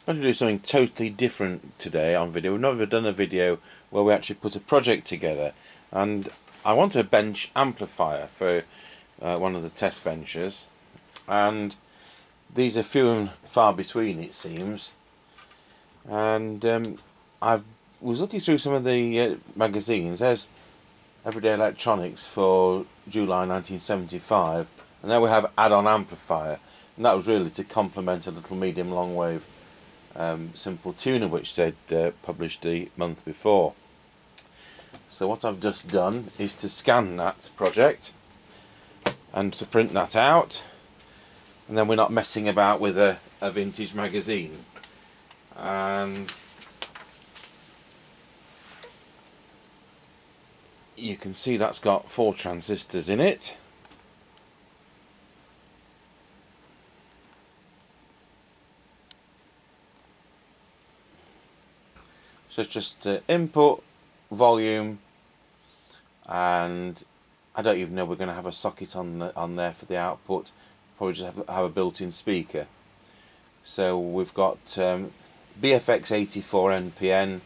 I'm going to do something totally different today on video. We've never done a video where we actually put a project together, and I want a bench amplifier for one of the test benches, and these are few and far between, it seems. And I was looking through some of the magazines. There's Everyday Electronics for July 1975, and then we have Add-on Amplifier, and that was really to complement a little medium long wave simple tuner which they'd published the month before. So what I've just done is to scan that project and to print that out, and then we're not messing about with a vintage magazine. And you can see that's got 4 transistors in it. So it's just input, volume, and I don't even know we're going to have a socket on there for the output. Probably just have a built-in speaker. So we've got BFX 84 NPN,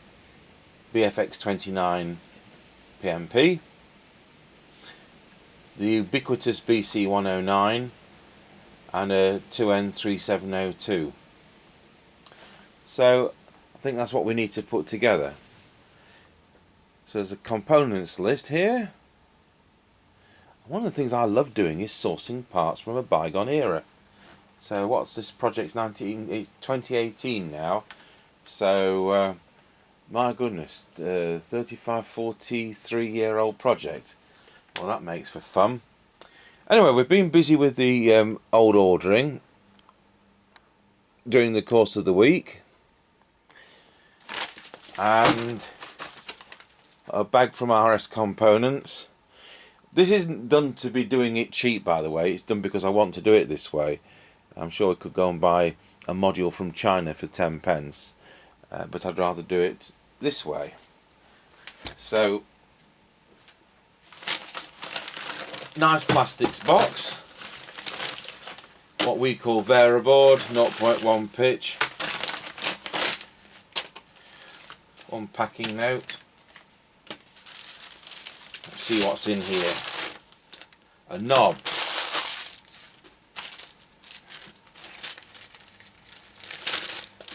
BFX 29 PMP, the ubiquitous BC 109, and a 2N3702. So I think that's what we need to put together. So there's a components list here. One of the things I love doing is sourcing parts from a bygone era. So what's this project's it's 2018 now. So my goodness, 35, 43-year-old project. Well, that makes for fun. Anyway, we've been busy with the old ordering during the course of the week. And a bag from RS Components. This isn't done to be doing it cheap, by the way. It's done because I want to do it this way. I'm sure I could go and buy a module from China for 10 pence, but I'd rather do it this way. So, nice plastics box, what we call Variboard, 0.1 pitch, one packing note. Let's see what's in here. A knob.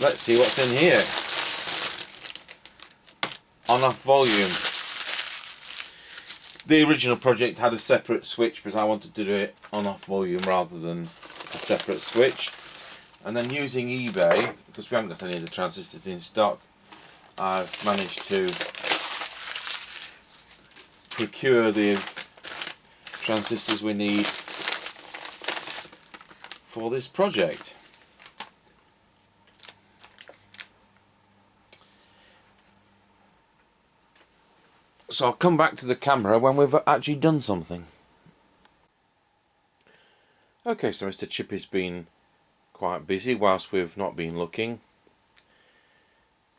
Let's see what's in here. On-off volume. The original project had a separate switch, but I wanted to do it on-off volume rather than a separate switch. And then using eBay, because we haven't got any of the transistors in stock, I've managed to procure the transistors we need for this project. So I'll come back to the camera when we've actually done something. Okay, so Mr Chippie's been quite busy whilst we've not been looking.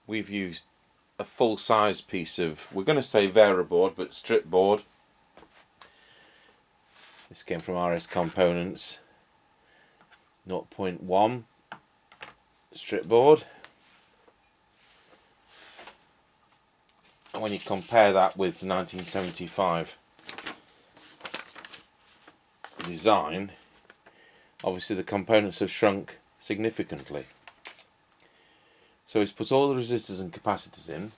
We've used a full-size piece of, we're going to say Variboard, but strip board. This came from RS Components, 0.1 strip board. And when you compare that with the 1975 design, obviously the components have shrunk significantly. So he's put all the resistors and capacitors in.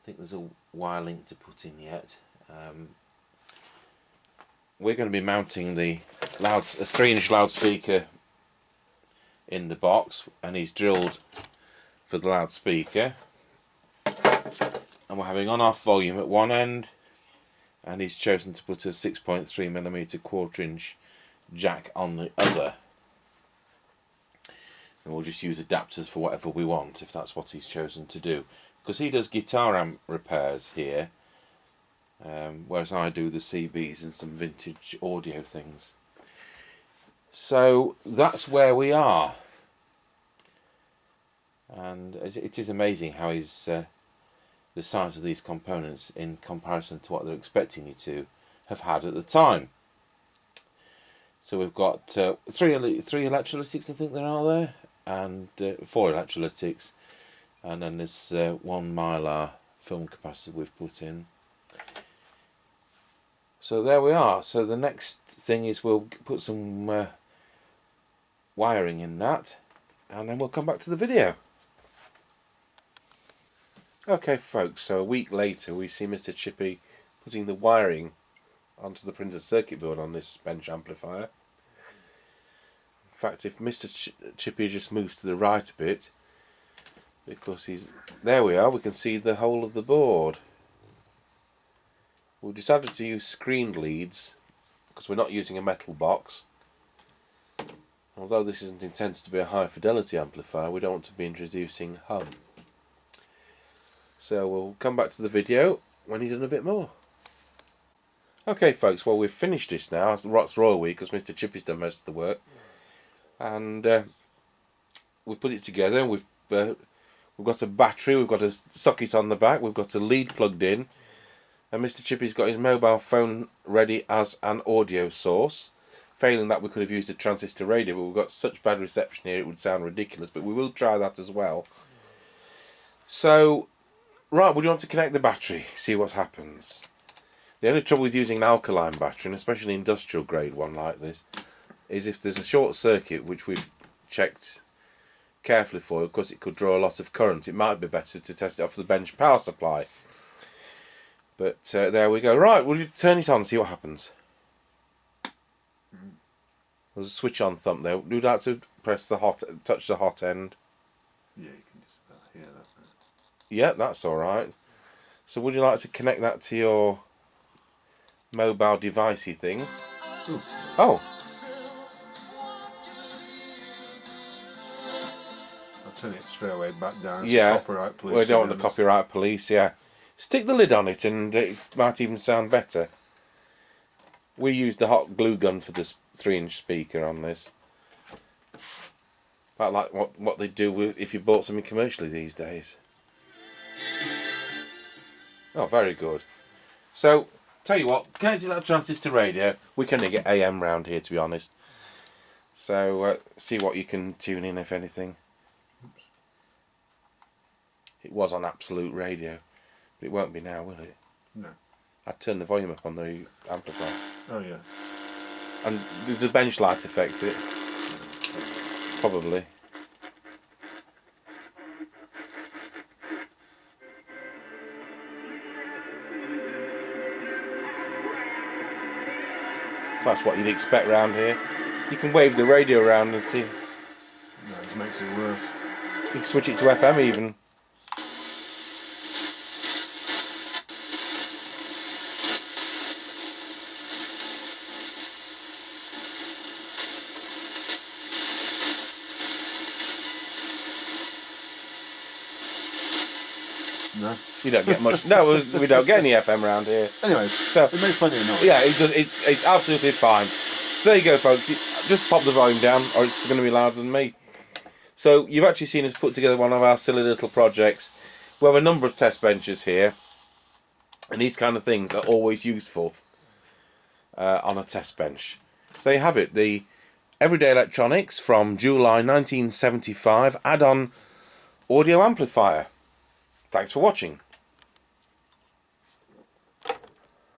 I think there's a wire link to put in yet. We're going to be mounting a 3-inch loudspeaker in the box, and he's drilled for the loudspeaker. And we're having on-off volume at one end, and he's chosen to put a 6.3mm 1/4-inch jack on the other. And we'll just use adapters for whatever we want, if that's what he's chosen to do. Because he does guitar amp repairs here, whereas I do the CBs and some vintage audio things. So that's where we are. And it is amazing how he's the size of these components in comparison to what they're expecting you to have had at the time. So we've got three electrolytics, I think there are there, and 4 electrolytics, and then there's 1 mylar film capacitor we've put in. So there we are. So the next thing is we'll put some wiring in that, and then we'll come back to the video. Okay folks, so a week later we see Mr Chippie putting the wiring onto the printed circuit board on this bench amplifier. In fact, if Mr Chippie just moves to the right a bit, because there we are, we can see the whole of the board. We decided to use screened leads because we're not using a metal box. Although this isn't intended to be a high fidelity amplifier, we don't want to be introducing hum. So we'll come back to the video when he's done a bit more. Okay folks, well we've finished this now. It's Royal Week because Mr Chippie's done most of the work. And we've put it together, and we've got a battery, we've got a socket on the back, we've got a lead plugged in, and Mr Chippie's got his mobile phone ready as an audio source. Failing that, we could have used a transistor radio, but we've got such bad reception here it would sound ridiculous, but we will try that as well. So, right, we want to connect the battery, see what happens. The only trouble with using an alkaline battery, and especially an industrial grade one like this, is if there's a short circuit, which we've checked carefully for, because it could draw a lot of current, it might be better to test it off the bench power supply. But there we go. Right, we'll turn it on and see what happens. There's a switch on thumb there. Would you like to press touch the hot end? Yeah, you can just hear that. Yeah, that's alright. So would you like to connect that to your mobile devicey thing? Ooh. Oh. I'll turn it straight away back down. It's Yeah, copyright police. we don't want the copyright police, yeah. Stick the lid on it and it might even sound better. We used the hot glue gun for this 3-inch speaker on this. About like what they do if you bought something commercially these days. Oh, very good. So, tell you what, connected that transistor radio, we can only get AM round here to be honest. So, see what you can tune in if anything. It was on absolute radio, but it won't be now, will it? No. I'd turn the volume up on the amplifier. Oh yeah. And does the bench light affect it? Probably. That's what you'd expect round here. You can wave the radio around and see. No, it makes it worse. You can switch it to FM even. No. You don't get much. No, we don't get any FM around here. Anyway, so it makes plenty of noise. Yeah, it's absolutely fine. So there you go, folks. Just pop the volume down, or it's going to be louder than me. So you've actually seen us put together one of our silly little projects. We have a number of test benches here, and these kind of things are always useful on a test bench. So you have it, the Everyday Electronics from July 1975 add-on audio amplifier. Thanks for watching.